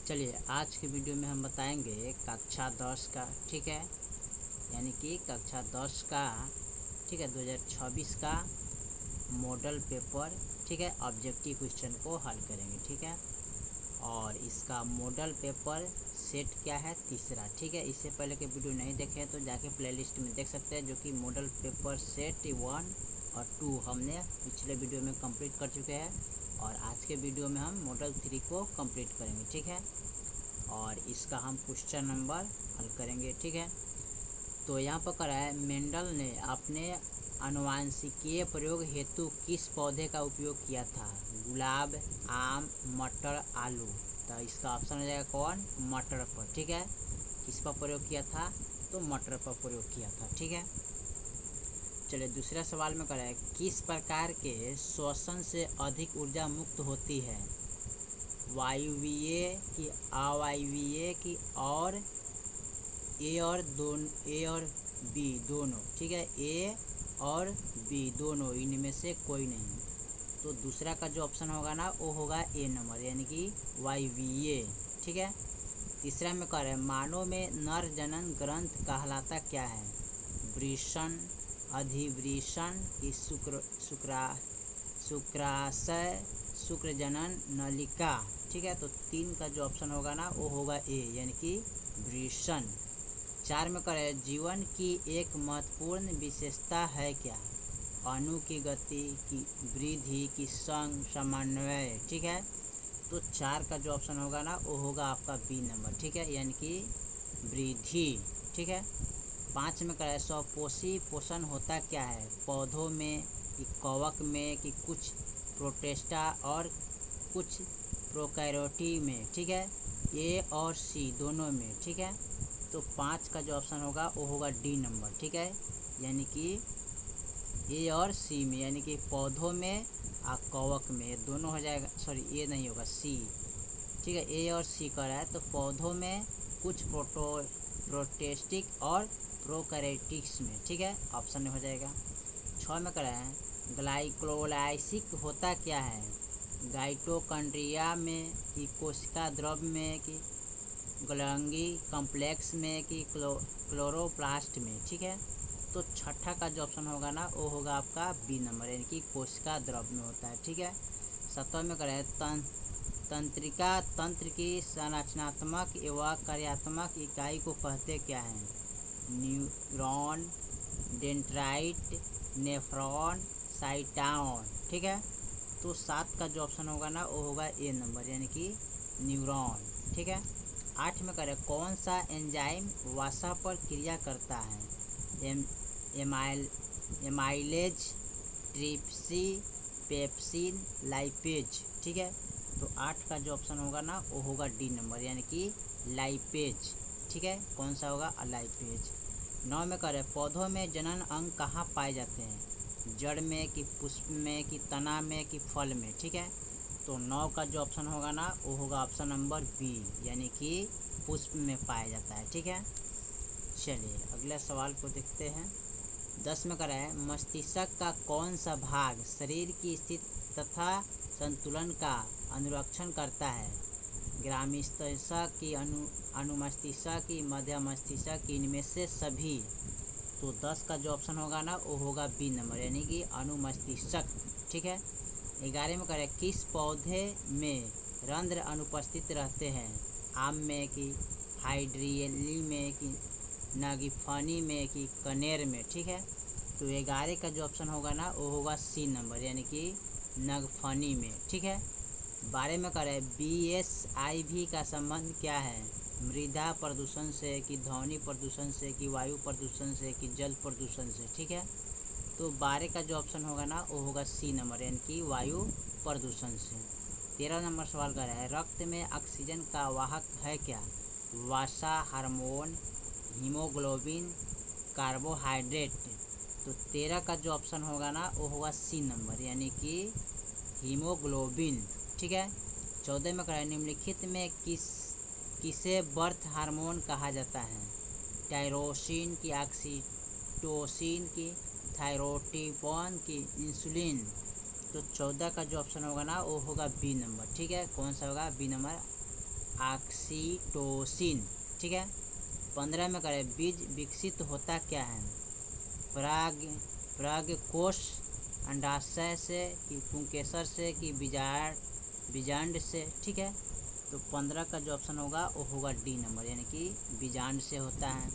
चलिए आज की वीडियो में हम बताएंगे कक्षा 10 का, ठीक है, यानी कि कक्षा 10 का, ठीक है, 2026 का मॉडल पेपर, ठीक है, ऑब्जेक्टिव क्वेश्चन को हल करेंगे, ठीक है। और इसका मॉडल पेपर सेट क्या है, तीसरा, ठीक है। इससे पहले के वीडियो नहीं देखे तो जाके प्लेलिस्ट में देख सकते हैं, जो कि मॉडल पेपर सेट 1 और 2 हमने पिछले वीडियो में कंप्लीट कर चुके हैं। और आज के वीडियो में हम मॉडल 3 को कंप्लीट करेंगे, ठीक है। और इसका हम क्वेश्चन नंबर हल करेंगे, ठीक है। तो यहाँ पर करा है, मेंडल ने अपने आनुवंशिकीय प्रयोग हेतु किस पौधे का उपयोग किया था? गुलाब, आम, मटर, आलू। तो इसका ऑप्शन हो जाएगा कौन? मटर पर, ठीक है। किस पर प्रयोग किया था? तो मटर पर प्रयोग किया था, ठीक है। चलिए दूसरा सवाल में करा है, किस प्रकार के श्वसन से अधिक ऊर्जा मुक्त होती है? वायवीय की, अवायवीय की, और ए और बी दोनों, ठीक है। ए और बी दोनों, इनमें से कोई नहीं। तो दूसरा का जो ऑप्शन होगा ना वो होगा ए नंबर, यानी कि वायवीय, ठीक है। तीसरा में कह रहे हैं, मानव में नर जनन ग्रंथ कहलाता क्या है? वृषण, अधिवृषण की, शुक्राशय, शुक्रजनन नलिका, ठीक है। तो 3 का जो ऑप्शन होगा ना वो होगा ए, यानी कि वृषण। 4 में करें, जीवन की एक महत्वपूर्ण विशेषता है क्या? अणु की गति, की वृद्धि, की संग समन्वय, ठीक है। तो 4 का जो ऑप्शन होगा ना वो होगा आपका बी नंबर, ठीक है, यानी कि वृद्धि, ठीक है। 5 में करें, स्वपोषी पोषण होता क्या है? पौधों में, कि कवक में, कि कुछ प्रोटेस्टा और कुछ प्रोकैरियोटी में, ठीक है। ए और सी दोनों में, ठीक है। तो 5 का जो ऑप्शन होगा वो होगा डी नंबर, ठीक है, यानी कि ए और सी में, यानी कि पौधों में और कवक में, ये दोनों हो जाएगा। सॉरी, ए नहीं होगा, सी, ठीक है। ए और सी कर रहा है, तो पौधों में, कुछ प्रोटेस्टिक और प्रोकैरियोटिक्स में, ठीक है, ऑप्शन में हो जाएगा। 6 में कर रहा है, ग्लाइकोलाइसिस होता क्या है? गाइटोकॉन्ड्रिया में, कि कोशिका द्रव्य में, कि गोल्गी कॉम्प्लेक्स में, कि क्लोरोप्लास्ट में, ठीक है। तो छठा का जो ऑप्शन होगा ना वो होगा आपका बी नंबर, यानी कि कोशिका द्रव्य में होता है, ठीक है। 7 में करें, तंत्रिका तंत्र की संरचनात्मक एवं कार्यात्मक इकाई को कहते क्या हैं? न्यूरॉन, डेंड्राइट, नेफ्रॉन, साइटोन, ठीक है। तो 7 का जो ऑप्शन होगा ना वो होगा ए नंबर, यानी कि न्यूरॉन, ठीक है। 8 में करें, कौन सा एंजाइम वसा पर क्रिया करता है? एमाइलेज, ट्रिप्सी, पेप्सिन, लाइपेज, ठीक है। तो 8 का जो ऑप्शन होगा ना वो होगा डी नंबर, यानी कि लाइपेज, ठीक है। कौन सा होगा? लाइपेज। 9 में करें, पौधों में जनन अंग कहाँ पाए जाते हैं? जड़ में, कि पुष्प में, कि तना में, कि फल में, ठीक है। तो 9 का जो ऑप्शन होगा ना वो होगा ऑप्शन नंबर बी, यानी कि पुष्प में पाया जाता है, ठीक है। चलिए अगले सवाल को देखते हैं। 10 में करा है, मस्तिष्क का कौन सा भाग शरीर की स्थिति तथा संतुलन का अनुरक्षण करता है? ग्रामीमस्तिष्क की, अनुमस्तिष्क की, मध्य मस्तिष्क की, इनमें से सभी। तो 10 का जो ऑप्शन होगा ना वो होगा बी नंबर, यानी कि अनुमस्तिष्क, ठीक है। 11 में करें, किस पौधे में रंध्र अनुपस्थित रहते हैं? आम में, कि हाइड्रियली में, कि नागिफनी में, कि कनेर में, ठीक है। तो 11 का जो ऑप्शन होगा ना वो होगा सी नंबर, यानी कि नागफनी में, ठीक है। 12 में करें, BSIV का संबंध क्या है? मृदा प्रदूषण से, कि ध्वनि प्रदूषण से, कि वायु प्रदूषण से, कि जल प्रदूषण से, ठीक है। तो 12 का जो ऑप्शन होगा ना वो होगा सी नंबर, यानी कि वायु प्रदूषण से। 13 नंबर सवाल कर रहा है, रक्त में ऑक्सीजन का वाहक है क्या? वसा, हार्मोन, हीमोग्लोबिन, कार्बोहाइड्रेट। तो 13 का जो ऑप्शन होगा ना वो होगा सी नंबर, यानी कि हीमोग्लोबिन, ठीक है। 14 में करें, निम्नलिखित में किसे बर्थ हार्मोन कहा जाता है? टायरोसिन, की ऑक्सीटोसिन, की थायरोटिपोन, की इंसुलिन। तो 14 का जो ऑप्शन होगा ना वो होगा बी नंबर, ठीक है। कौन सा होगा? बी नंबर, ऑक्सीटोसिन, ठीक है। 15 में करें बीज विकसित होता क्या है? पराग परागकोश अंडाशय से कि पुंकेसर से कि बीजांड से, ठीक है। तो 15 का जो ऑप्शन होगा वो होगा डी नंबर, यानी कि बीजांड से होता है।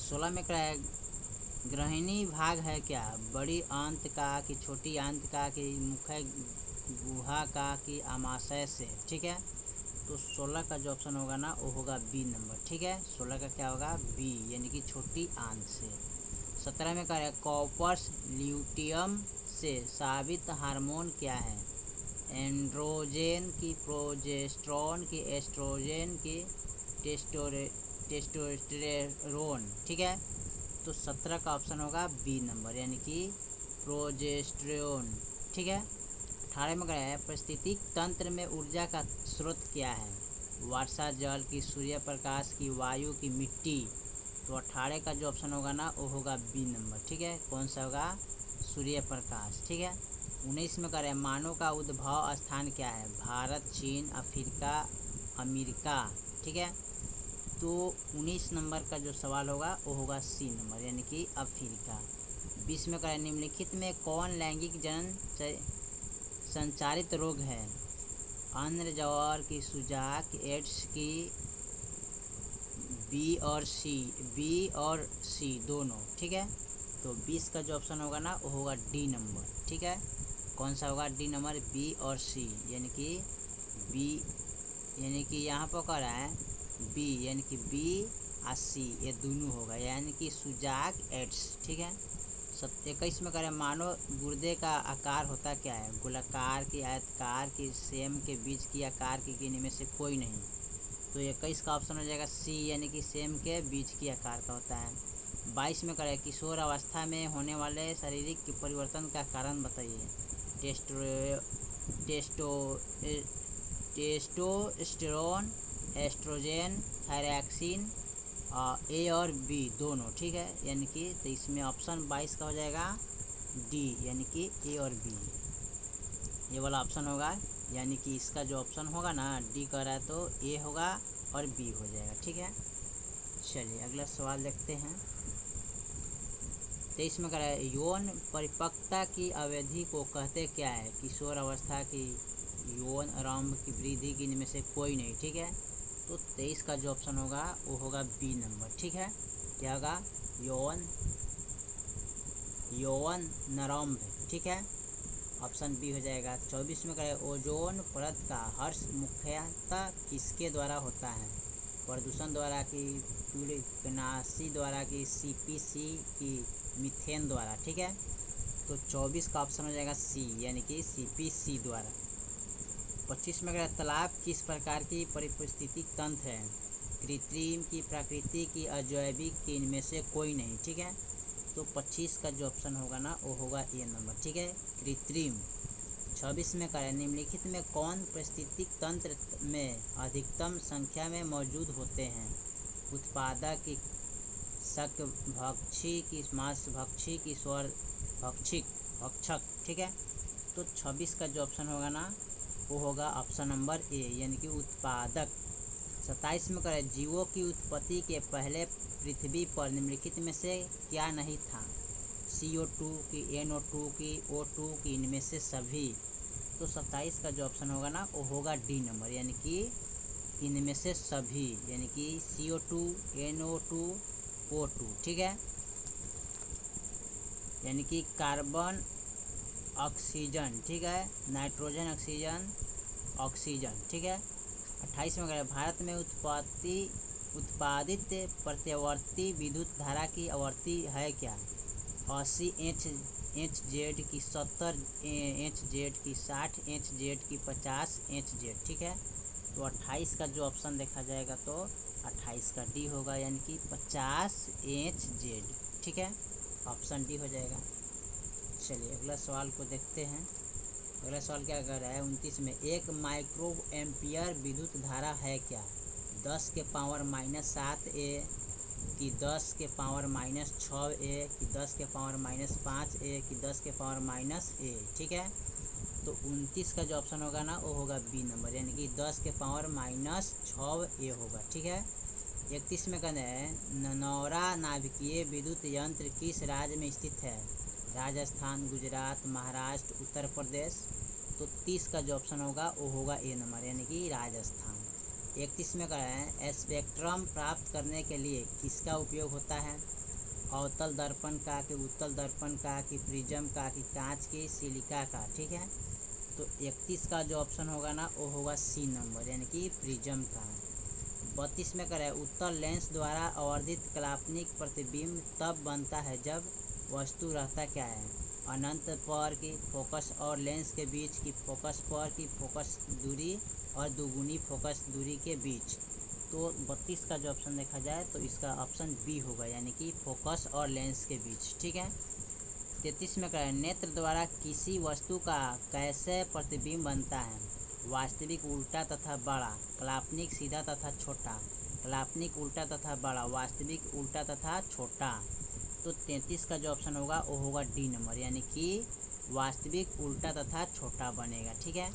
16 में क्या है? ग्रहिणी भाग है क्या? बड़ी आंत का कि छोटी आंत का कि मुख्य गुहा का कि आमाशय से, ठीक है। तो 16 का जो ऑप्शन होगा ना वो होगा बी नंबर, ठीक है। 16 का क्या होगा? बी, यानी कि छोटी आंत से। 17 में क्या है? कॉपर्स ल्यूटियम से साबित हार्मोन क्या है? एंड्रोजेन की प्रोजेस्टेरोन की एस्ट्रोजेन की टेस्टोस्टेरोन, ठीक है। तो 17 का ऑप्शन होगा बी नंबर, यानी कि प्रोजेस्टेरोन, ठीक है। 18 में क्या है? पारिस्थितिक तंत्र में ऊर्जा का स्रोत क्या है? वर्षा जल की, सूर्य प्रकाश की, वायु की, मिट्टी। तो 18 का जो ऑप्शन होगा ना वो होगा बी नंबर, ठीक है। कौन सा होगा? सूर्य प्रकाश, ठीक है। 19 में करें मानव का उद्भव स्थान क्या है? भारत, चीन, अफ्रीका, अमेरिका, ठीक है। तो 19 नंबर का जो सवाल होगा वो होगा सी नंबर, यानी कि अफ्रीका। 20 में करें निम्नलिखित में कौन लैंगिक जनन संचारित रोग है? आंद्र ज्वर की, सुजाक, एड्स की, बी और सी दोनों, ठीक है। तो 20 का जो ऑप्शन होगा ना वो होगा डी नंबर, ठीक है। कौन सा होगा? डी नंबर, बी और सी, यानी कि बी, यानी कि यहाँ पर कह रहा है बी, यानी कि बी और सी ये दोनों होगा, यानी कि सुजाक, एड्स, ठीक है। 21 में कह रहे हैं मानव गुर्दे का आकार होता क्या है? गोलाकार की, आयताकार की, सेम के बीज की, आकार की, इनमें से कोई नहीं। तो 21 का ऑप्शन हो जाएगा सी, यानी कि सेम के बीज की आकार का होता है। 22 में करें किशोर अवस्था में होने वाले शारीरिक परिवर्तन का कारण बताइए। टेस्टोस्टेरोन, एस्ट्रोजन, थायरॉक्सिन, ए और बी दोनों, ठीक है। यानी कि तो इसमें ऑप्शन 22 का हो जाएगा डी, यानी कि ए और बी ये वाला ऑप्शन होगा, यानी कि इसका जो ऑप्शन होगा ना डी कह रहा है तो ए होगा और बी हो जाएगा, ठीक है। चलिए अगला सवाल देखते हैं। 23 में कह रहा है यौन परिपक्वता की अवधि को कहते क्या है? किशोर अवस्था की, यौन आरंभ की, वृद्धि की, इनमें से कोई नहीं, ठीक है। तो 23 का जो ऑप्शन होगा वो होगा बी नंबर, ठीक है। क्या होगा? यौन नारंभ, ठीक है। ऑप्शन बी हो जाएगा। 24 में करें ओजोन परत का हर्ष मुख्यतः किसके द्वारा होता है? प्रदूषण द्वारा की, पीड़नाशी द्वारा की, सीपीसी की, मीथेन द्वारा, ठीक है। तो 24 का ऑप्शन हो जाएगा सी, यानी कि सीपीसी द्वारा। 25 में करें तालाब किस प्रकार की पारिस्थितिक तंत्र है? कृत्रिम की, प्राकृतिक की, अजैविक की, इनमें से कोई नहीं, ठीक है। तो 25 का जो ऑप्शन होगा ना वो होगा ए नंबर, ठीक है, कृत्रिम। 26 में करें निम्नलिखित में कौन पारिस्थितिक तंत्र में अधिकतम संख्या में मौजूद होते हैं? उत्पादक की, शाकभक्षी की, मांसभक्षी की, भक्षक, ठीक है। तो 26 का जो ऑप्शन होगा ना वो होगा ऑप्शन नंबर ए, यानी कि उत्पादक। 27 में करें जीवों की उत्पत्ति के पहले पृथ्वी पर निम्नलिखित में से क्या नहीं था? CO2 की, NO2 की, O2 की, इनमें से सभी। तो 27 का जो ऑप्शन होगा ना वो होगा डी नंबर, यानी कि इनमें से सभी, यानी कि CO2, NO2, O2, ठीक है। यानी कि कार्बन, ऑक्सीजन, ठीक है, नाइट्रोजन, ऑक्सीजन, ठीक है। 28 में अगर भारत में उत्पादित प्रत्यावर्ती विद्युत धारा की आवृत्ति है क्या? 80 HZ की, 70 HZ की, 60 HZ की, 50 HZ, ठीक है। तो 28 का जो ऑप्शन देखा जाएगा तो 28 का डी होगा, यानी कि 50 HZ, ठीक है। ऑप्शन डी हो जाएगा। चलिए अगला सवाल को देखते हैं। अगला सवाल क्या कर रहा है? 29 में एक माइक्रो एम्पियर विद्युत धारा है क्या? 10 के पावर -7A कि 10 के पावर -6A कि 10 के पावर -5A कि 10 के पावर -A, ठीक है। तो 29 का जो ऑप्शन होगा ना वो होगा बी नंबर, यानी कि 10 के पावर माइनस 6 ये होगा। ठीक है। 31 में कहना है ननौरा नाभिकीय विद्युत यंत्र किस राज्य में स्थित है? राजस्थान, गुजरात, महाराष्ट्र, उत्तर प्रदेश। तो 30 का जो ऑप्शन होगा वो होगा ए नंबर, यानी कि राजस्थान। 31 में कहना है स्पेक्ट्रम प्राप्त करने के लिए किसका उपयोग होता है? अवतल दर्पण का, कि उत्तल दर्पण का, कि प्रिज्म का, कि कांच की, सिलिका का। ठीक है। तो 31 का जो ऑप्शन होगा ना वो होगा सी नंबर, यानी कि प्रिज्म का। 32 में करें उत्तल लेंस द्वारा आवर्धित काल्पनिक प्रतिबिंब तब बनता है जब वस्तु रहता क्या है? अनंत पर की फोकस और लेंस के बीच की फोकस पर की फोकस दूरी और दुगुनी फोकस दूरी के बीच। तो 32 का जो ऑप्शन देखा जाए तो इसका ऑप्शन बी होगा, यानी कि फोकस और लेंस के बीच। ठीक है। 33 में करें नेत्र द्वारा किसी वस्तु का कैसे प्रतिबिंब बनता है? वास्तविक उल्टा तथा बड़ा, काल्पनिक सीधा तथा छोटा, काल्पनिक उल्टा तथा बड़ा, वास्तविक उल्टा तथा छोटा। तो 33 का जो ऑप्शन होगा वो होगा डी नंबर, यानी कि वास्तविक उल्टा तथा छोटा बनेगा। ठीक है।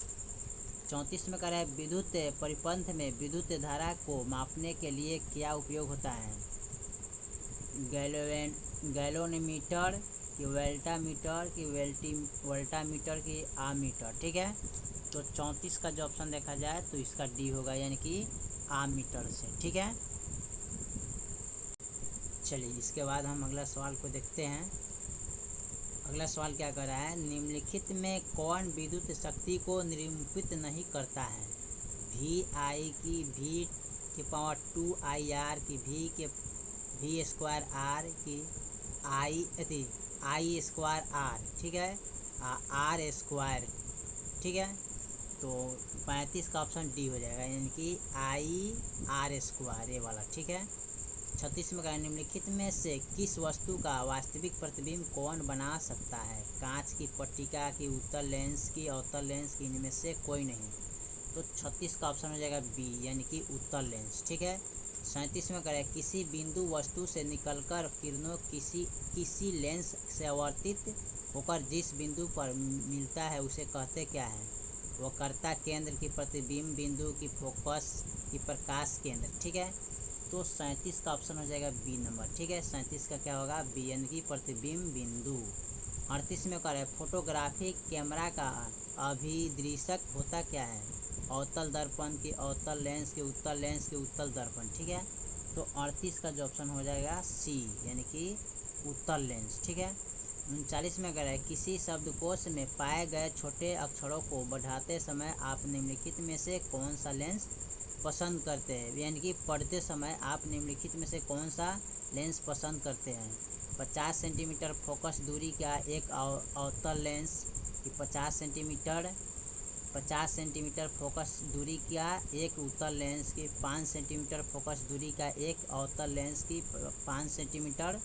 34 में करें विद्युत परिपथ में विद्युत धारा को मापने के लिए क्या उपयोग होता है? गैलोनीमीटर, कि वेल्टामीटर, कि वोल्टामीटर, की आमीटर। ठीक है। तो 34 का जो ऑप्शन देखा जाए तो इसका डी होगा, यानी कि आमीटर से। ठीक है। चलिए इसके बाद हम अगला सवाल को देखते हैं। अगला सवाल क्या कर रहा है? निम्नलिखित में कौन विद्युत शक्ति को निरूपित नहीं करता है? वी आई की वी के पावर 2 आई आर, की वी स्क्वायर आर, की आई स्क्वायर आर। ठीक है। R square. ठीक है। तो 35 का ऑप्शन डी हो जाएगा, यानी कि आई आर स्क्वायर ये वाला। ठीक है। 36 में कहा निम्नलिखित में से किस वस्तु का वास्तविक प्रतिबिंब कौन बना सकता है? कांच की पट्टिका, की उत्तल लेंस, की अवतल लेंस, की इनमें से कोई नहीं। तो 36 का ऑप्शन हो जाएगा बी, यानी कि उत्तल लेंस। ठीक है। 37 में करें किसी बिंदु वस्तु से निकलकर किरणों किसी लेंस से आवर्तित होकर जिस बिंदु पर मिलता है उसे कहते क्या है? वक्रता केंद्र, की प्रतिबिंब बिंदु, की फोकस, की प्रकाश केंद्र। ठीक है। तो 37 का ऑप्शन हो जाएगा बी नंबर। ठीक है। 37 का क्या होगा? बी, यानी कि प्रतिबिंब बिंदु। 38 में करें फोटोग्राफिक कैमरा का अभिदृशक होता क्या है? अवतल दर्पण, की अवतल लेंस, की उत्तल लेंस, की उत्तल दर्पण। ठीक है। तो 38 का जो ऑप्शन हो जाएगा सी, यानी कि उत्तल लेंस। ठीक है। 39 में करें किसी शब्दकोश में पाए गए छोटे अक्षरों को बढ़ाते समय आप निम्नलिखित में से कौन सा लेंस पसंद करते हैं? यानी कि पढ़ते समय आप निम्नलिखित में से कौन सा लेंस पसंद करते हैं? 50 सेंटीमीटर फोकस दूरी का एक अवतल लेंस, कि 50 सेंटीमीटर फोकस दूरी का एक उत्तल लेंस, की 5 सेंटीमीटर फोकस दूरी का एक अवतल लेंस, की 5 सेंटीमीटर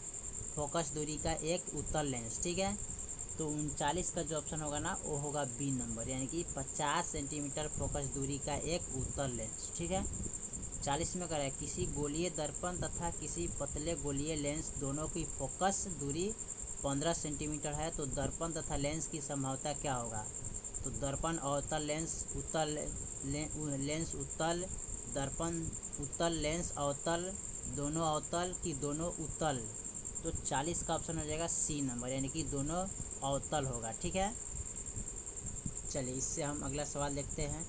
फोकस दूरी का एक उत्तल लेंस। ठीक है। तो 39 का जो ऑप्शन होगा ना वो होगा बी नंबर, यानी कि 50 सेंटीमीटर फोकस दूरी का एक उत्तल लेंस। ठीक है। 40 में करें किसी गोलीय दर्पण तथा किसी पतले गोलीय लेंस दोनों की फोकस दूरी 15 सेंटीमीटर है तो दर्पण तथा लेंस की संभावना क्या होगा? तो दर्पण अवतल लेंस, उत्तल लेंस उत्तल, दर्पण उत्तल, लेंस अवतल, दोनों अवतल, की दोनों उत्तल। तो 40 का ऑप्शन हो जाएगा सी नंबर, यानी कि दोनों अवतल होगा। ठीक है। चलिए इससे हम अगला सवाल देखते हैं।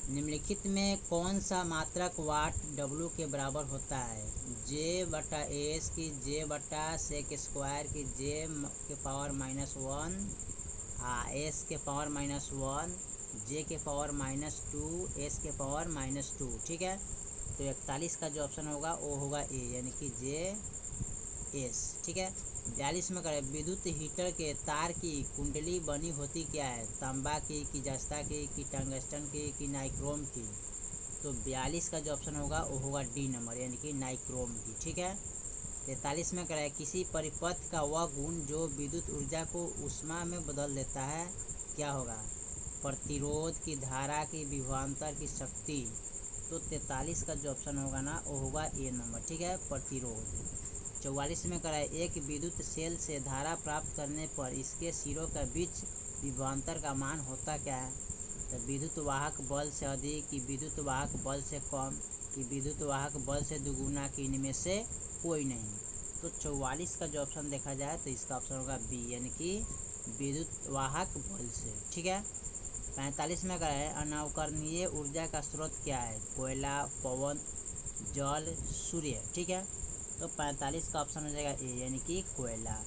निम्नलिखित में कौन सा मात्रक वाट डब्लू के बराबर होता है? जे बटा एस, की जे बटा सेक स्क्वायर, की जे के पावर -1, एस के पावर -1, जे के पावर -2, एस के पावर -2। ठीक है। तो 41 का जो ऑप्शन होगा वो होगा ए, यानी कि जे एस। ठीक है। 42 में करें विद्युत हीटर के तार की कुंडली बनी होती क्या है? तांबा की जस्ता की टंगस्टन की नाइक्रोम की। तो 42 का जो ऑप्शन होगा वो होगा डी नंबर, यानी कि नाइक्रोम की। ठीक है। 43 में करें किसी परिपथ का वह गुण जो विद्युत ऊर्जा को ऊष्मा में बदल देता है क्या होगा? प्रतिरोध, की धारा, की विभवांतर, की शक्ति। तो 43 का जो ऑप्शन होगा ना वो होगा ए नंबर। ठीक है। प्रतिरोध। 44 में कराए एक विद्युत सेल से धारा प्राप्त करने पर इसके सिरों के बीच विभवांतर का मान होता क्या है, तो विद्युत वाहक बल से अधिक कि विद्युत वाहक बल से कम कि विद्युत वाहक बल से दुगुना कि इनमें से कोई नहीं। तो 44 का जो ऑप्शन देखा जाए तो इसका ऑप्शन होगा बी, यानी कि विद्युत वाहक बल से। ठीक है। 45 में क्या है, अनवकरणीय ऊर्जा का स्रोत क्या है, कोयला, पवन, जल, सूर्य। ठीक है। तो 45 का ऑप्शन हो जाएगा ए, यानी कि कोयला।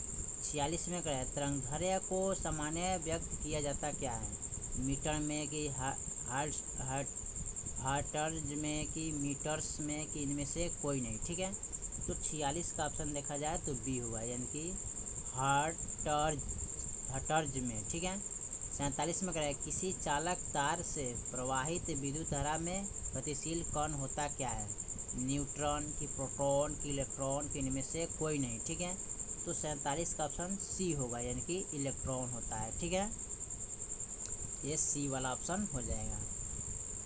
46 में क्या है, तरंगदैर्घ्य को सामान्य व्यक्त किया जाता क्या है, मीटर में कि हर्ट्ज में कि मीटर्स में कि इनमें से कोई नहीं। ठीक है। तो 46 का ऑप्शन देखा जाए तो बी हुआ, यानी कि हर्ट्ज में। ठीक है। 47 में क्या है, किसी चालक तार से प्रवाहित विद्युत धारा में गतिशील कण होता क्या है, न्यूट्रॉन कि प्रोटॉन कि इलेक्ट्रॉन कि इनमें से कोई नहीं। ठीक है। तो 47 का ऑप्शन सी होगा, यानी कि इलेक्ट्रॉन होता है। ठीक है, ये सी वाला ऑप्शन हो जाएगा।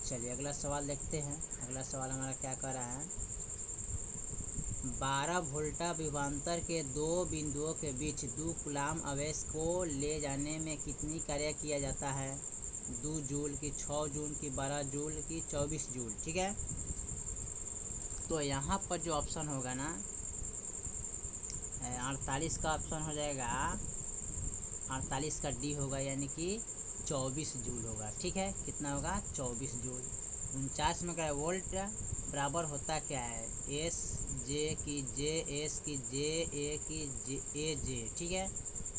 चलिए अगला सवाल देखते हैं। अगला सवाल हमारा क्या कर रहा है, 12 वोल्टा विभवांतर के दो बिंदुओं के बीच 2 कूलाम आवेश को ले जाने में कितनी कार्य किया जाता है, 2 जूल की 6 जूल की 12 जूल की 24 जूल। ठीक है। तो यहाँ पर जो ऑप्शन होगा ना 48 का ऑप्शन हो जाएगा, 48 का डी होगा, यानी कि 24 जूल होगा। ठीक है। कितना होगा, 24 जूल। 49 में क्या है, वोल्ट बराबर होता क्या है, एस जे की जे एस की जे ए की जे ए जे। ठीक है।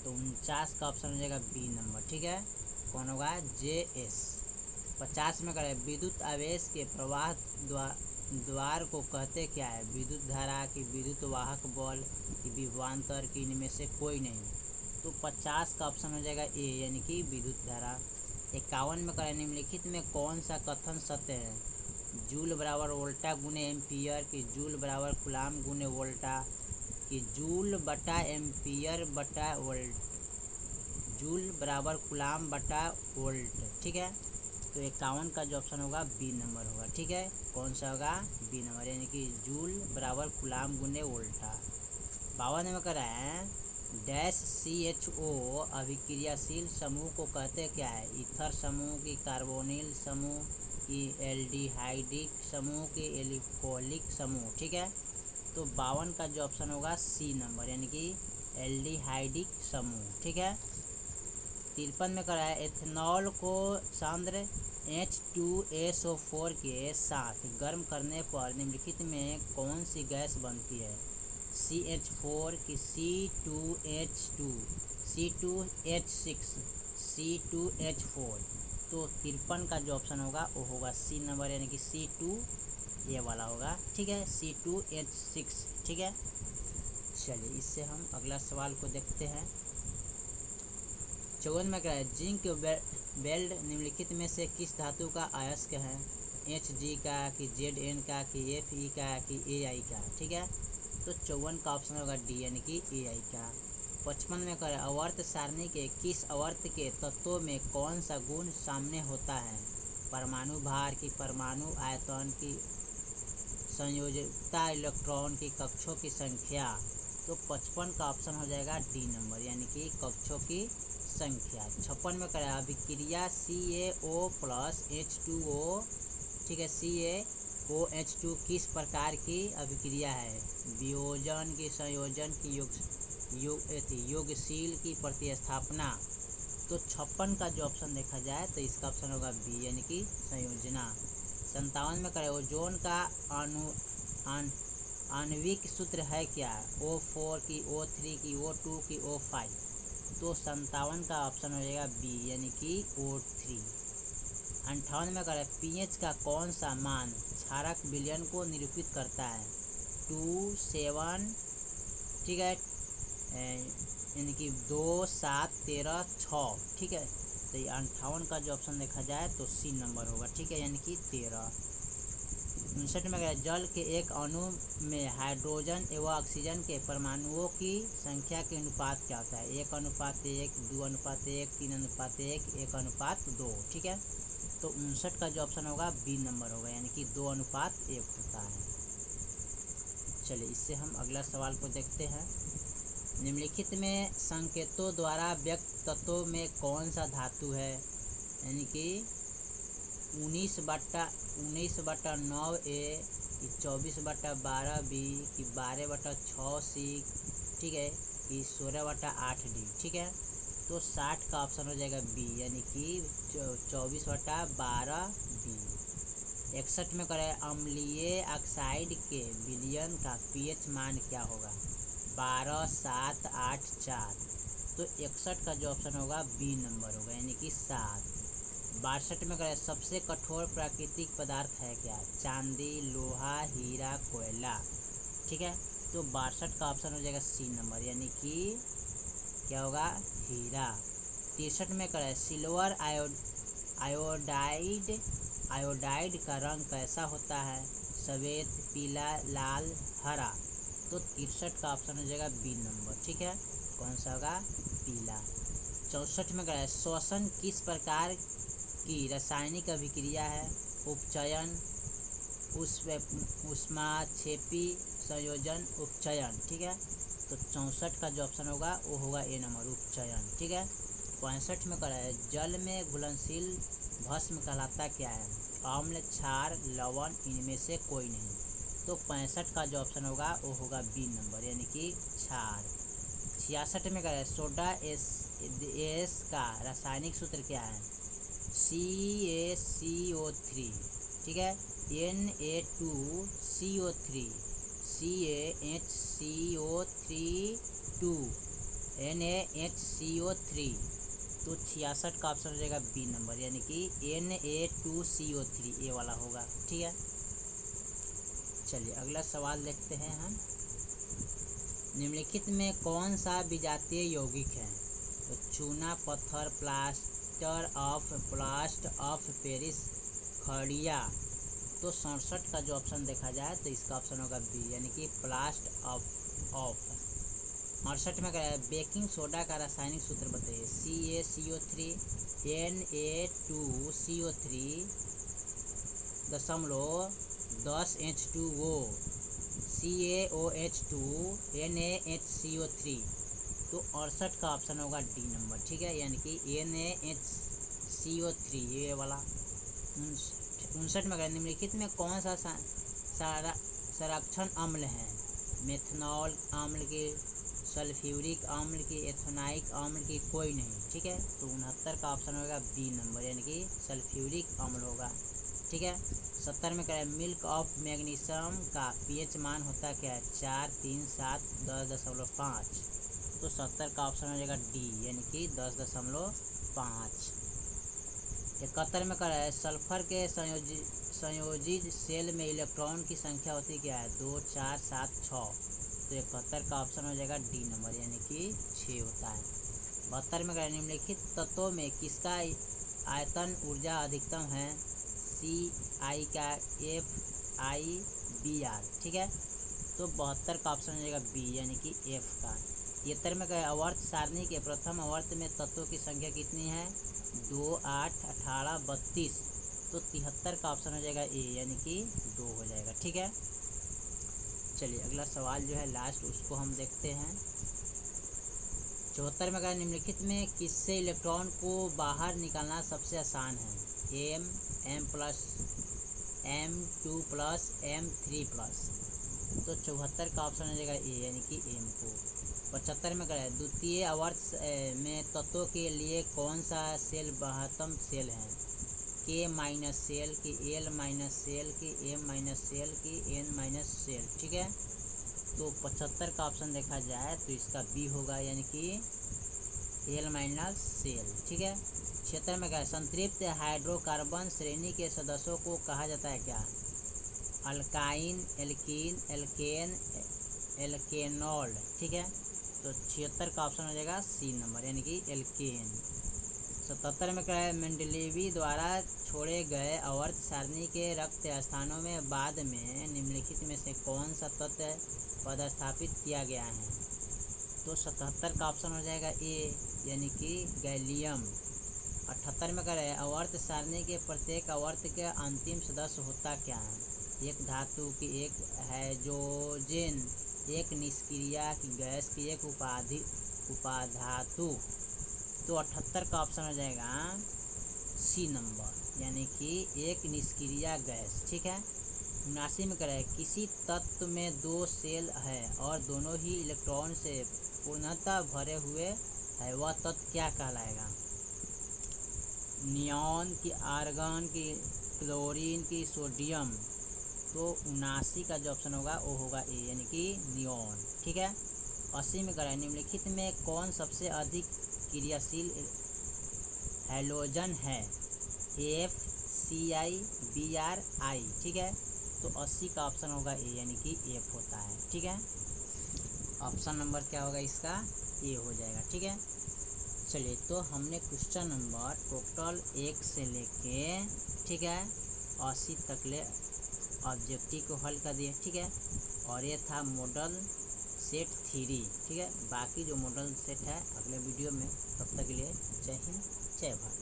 तो 49 का ऑप्शन हो जाएगा बी नंबर। ठीक है। कौन होगा, जे एस। 50 में क्या है, विद्युत आवेश के प्रवाह द्वार को कहते क्या है, विद्युत धारा की विद्युत वाहक बल की विभवांतर की इनमें से कोई नहीं। तो 50 का ऑप्शन हो जाएगा ए, यानी कि विद्युत धारा। 51 में क्या, निम्नलिखित में कौन सा कथन सत्य है, जूल बराबर वोल्टा गुने एम्पियर कि जूल बराबर कूलाम गुने वोल्टा कि जूल बटा एम्पियर बटा वोल्ट, जूल बराबर कूलाम बटा वोल्ट। ठीक है। तो 51 का जो ऑप्शन होगा बी नंबर होगा। ठीक है। कौन सा होगा, बी नंबर, यानी कि जूल बराबर कूलाम गुने वोल्टा। 52 में कह रहा है, डैश CHO अभिक्रियाशील समूह को कहते क्या है, ईथर समूह की कार्बोनिल समूह की एल्डिहाइडिक समूह की एल्कोहलिक समूह। ठीक है। तो 52 का जो ऑप्शन होगा सी नंबर, यानी कि एल्डिहाइडिक समूह। ठीक है। 53 में करा है, एथेनॉल को सांद्र H2SO4 के साथ गर्म करने पर निम्नलिखित में कौन सी गैस बनती है, CH4 की C2H2 C2H6 C2H4। तो 53 का जो ऑप्शन होगा वो होगा सी नंबर, यानी कि C2 ये वाला होगा। ठीक है, C2H6। ठीक है। चलिए इससे हम अगला सवाल को देखते हैं। 54 में क्या है, जिंक वेल्ड निम्नलिखित में से किस धातु का अयस्क है, Hg का कि Zn का कि Fe का कि Ai का। ठीक है। तो 54 का ऑप्शन होगा डी, यानी कि Ai का। 55 में क्या है, आवर्त सारणी के किस आवर्त के तत्वों में कौन सा गुण सामने होता है, परमाणु भार की परमाणु आयतन की संयोजकता इलेक्ट्रॉन की कक्षों की संख्या। तो 55 का ऑप्शन हो जाएगा डी नंबर, यानी कि कक्षों की संख्या। 56 में क्या है, अभिक्रिया CaO प्लस H2O। ठीक है, CaOH2 किस प्रकार की अभिक्रिया है, वियोजन की, संयोजन की, योगशील की प्रतिस्थापना। तो 56 का जो ऑप्शन देखा जाए तो इसका ऑप्शन होगा बी, यानी कि संयोजना। 57 में करें, ओजोन का आणविक सूत्र है क्या, O4 की O3 की O2 की O5। तो 57 का ऑप्शन हो जाएगा बी, यानी कि O3। 58 में करें, pH का कौन सा मान क्षारक विलयन को निरूपित करता है, 2, 7। ठीक है, यानी कि 2, 7, 13, 6। ठीक है। तो 58 का जो ऑप्शन देखा जाए तो सी नंबर होगा। ठीक है, यानी कि 13। 59 में क्या, जल के एक अणु में हाइड्रोजन एवं ऑक्सीजन के परमाणुओं की संख्या के अनुपात क्या होता है, 1:1, 2:1, 3:1, 1:2। ठीक है। तो 59 का जो ऑप्शन होगा बी नंबर होगा, यानी कि 2:1 होता है। चलिए इससे हम अगला सवाल को देखते हैं। निम्नलिखित में संकेतों द्वारा व्यक्त तत्वों में कौन सा धातु है, यानी कि 19/9 A कि 24/12 B कि 12/6C, ठीक है, कि 16/8D, ठीक है। तो 60 का ऑप्शन हो जाएगा बी, यानी कि 24/12B। 61 में करें अम्लीय ऑक्साइड के विलयन का पीएच मान क्या होगा, 12, 7, 8, 4। तो 61 का जो ऑप्शन होगा बी नंबर होगा, यानी कि 7। 62 में करें सबसे कठोर प्राकृतिक पदार्थ है क्या, चांदी, लोहा, हीरा, कोयला, ठीक है। तो 62 का ऑप्शन हो जाएगा सी नंबर, यानी कि क्या होगा, हीरा। 63 में करें सिल्वर आयोडाइड का रंग कैसा होता है, सफ़ेद, पीला, लाल, हरा। तो 63 का ऑप्शन हो जाएगा बी नंबर, ठीक है, कौन सा होगा, पीला। 64 में करें श्वसन किस प्रकार की रासायनिक अभिक्रिया है, उपचयन, ऊष्माक्षेपी संयोजन, उपचयन, ठीक है। तो 64 का जो ऑप्शन होगा वो होगा ए नंबर, उपचयन, ठीक है। 65 में कराए जल में घुलनशील भस्म कहलाता क्या है, अम्ल, क्षार, लवण, इनमें से कोई नहीं। तो 65 का जो ऑप्शन होगा वो होगा बी नंबर, यानी कि क्षार। 66 में कराए सोडा एस का रासायनिक सूत्र क्या है, CaCO3, ठीक है, Na2CO3, CaHCO3 NaHCO3। तो 66 का ऑप्शन हो जाएगा बी नंबर, यानी कि Na2CO3 ये वाला होगा, ठीक है। चलिए अगला सवाल देखते हैं हम। निम्नलिखित में कौन सा विजातीय यौगिक है, तो चूना पत्थर, प्लास्ट ऑफ पेरिस, खड़िया। तो 67 का जो ऑप्शन देखा जाए तो इसका ऑप्शन होगा बी, यानी कि प्लास्ट ऑफ। 68 में क्या है बेकिंग सोडा का रासायनिक सूत्र बताइए, CaCO3 Na2CO3.10H2O CaOH2 NaHCO3। तो 68 का ऑप्शन होगा डी नंबर, ठीक है, यानी कि NaHCO3 ये वाला। 59 में अगर निम्नलिखित में कौन सा संरक्षण अम्ल है, मेथनॉल अम्ल की, सल्फ्यूरिक अम्ल की, एथेनॉइक अम्ल की, कोई नहीं, ठीक है। तो 69 का ऑप्शन होगा बी नंबर, यानी कि सल्फ्यूरिक अम्ल होगा, ठीक है। 70 में क्या है मिल्क ऑफ मैग्नीशियम का पीएच मान होता क्या है, 4, 3, 7, 10.5। तो 70 का ऑप्शन हो जाएगा डी, यानी कि 10.5। 71 में क्या है सल्फर के संयोजित सेल में इलेक्ट्रॉन की संख्या होती क्या है, 2, 4, 7, 6। तो 71 का ऑप्शन हो जाएगा डी नंबर, यानी कि 6 होता है। 72 में क्या निम्नलिखित तत्वों में किसका आयतन ऊर्जा अधिकतम है, CI का FIBr, ठीक है। तो 72 का ऑप्शन हो जाएगा बी, यानी कि F का। 73 में क्या आवर्त सारणी के प्रथम आवर्त में तत्वों की संख्या कितनी है, 2, 8, 18, 32। तो 73 का ऑप्शन हो जाएगा ए, यानी कि 2 हो जाएगा, ठीक है। चलिए अगला सवाल जो है लास्ट उसको हम देखते हैं। 74 में क्या निम्नलिखित में किससे इलेक्ट्रॉन को बाहर निकालना सबसे आसान है, M+, M2+, M3+। तो 74 का ऑप्शन हो जाएगा ए, यानी कि M को। 75 में क्या है द्वितीय आवर्त में तत्वों के लिए कौन सा सेल महत्तम सेल है, K- सेल की, L- सेल की, M- सेल की, N- सेल, ठीक है। तो 75 का ऑप्शन देखा जाए तो इसका बी होगा, यानी कि L- सेल, ठीक है। 76 में क्या है संतृप्त हाइड्रोकार्बन श्रेणी के सदस्यों को कहा जाता है क्या, अल्काइन, एल्कीन, एल्केन, एल्केनॉल, ठीक है। तो 76 का ऑप्शन हो जाएगा सी नंबर, यानी कि एल्केन। 77 में क्या है मेंडलीवी द्वारा छोड़े गए आवर्त सारणी के रक्त स्थानों में बाद में निम्नलिखित में से कौन सा तत्व पदस्थापित किया गया है। तो 77 का ऑप्शन हो जाएगा ए, यानी कि गैलियम। 78 में क्या है आवर्त सारणी के प्रत्येक आवर्त के अंतिम सदस्य होता क्या है, एक धातु की, एक हाइड्रोजन, एक निष्क्रिय की गैस की, एक उपाधातु। तो 78 का ऑप्शन हो जाएगा सी नंबर, यानी कि एक निष्क्रिय गैस। ठीक है। 79 में कह रहा है किसी तत्व में 2 सेल है और दोनों ही इलेक्ट्रॉन से पूर्णतः भरे हुए है, वह तत्व क्या कहलाएगा? नियॉन की, आर्गन की, क्लोरीन की, सोडियम। तो 79 का जो ऑप्शन होगा वो होगा ए, यानी कि नियॉन। ठीक है। 80 में कह रहा है निम्नलिखित में कौन सबसे अधिक क्रियाशील हैलोजन है? F, C I, B R, I. ठीक है। तो 80 का ऑप्शन होगा ए, यानी कि एफ होता है। ठीक है। ऑप्शन नंबर क्या होगा इसका? ए हो जाएगा। ठीक है। चलिए, तो हमने क्वेश्चन नंबर टोटल 1 से लेके, ठीक है, 80 तक ले ऑब्जेक्टिव को हल कर दिए। ठीक है। और ये था मॉडल सेट 3। ठीक है। बाकी जो मॉडल सेट है अगले वीडियो में, तब तक के लिए जय हिंद, जय भारत।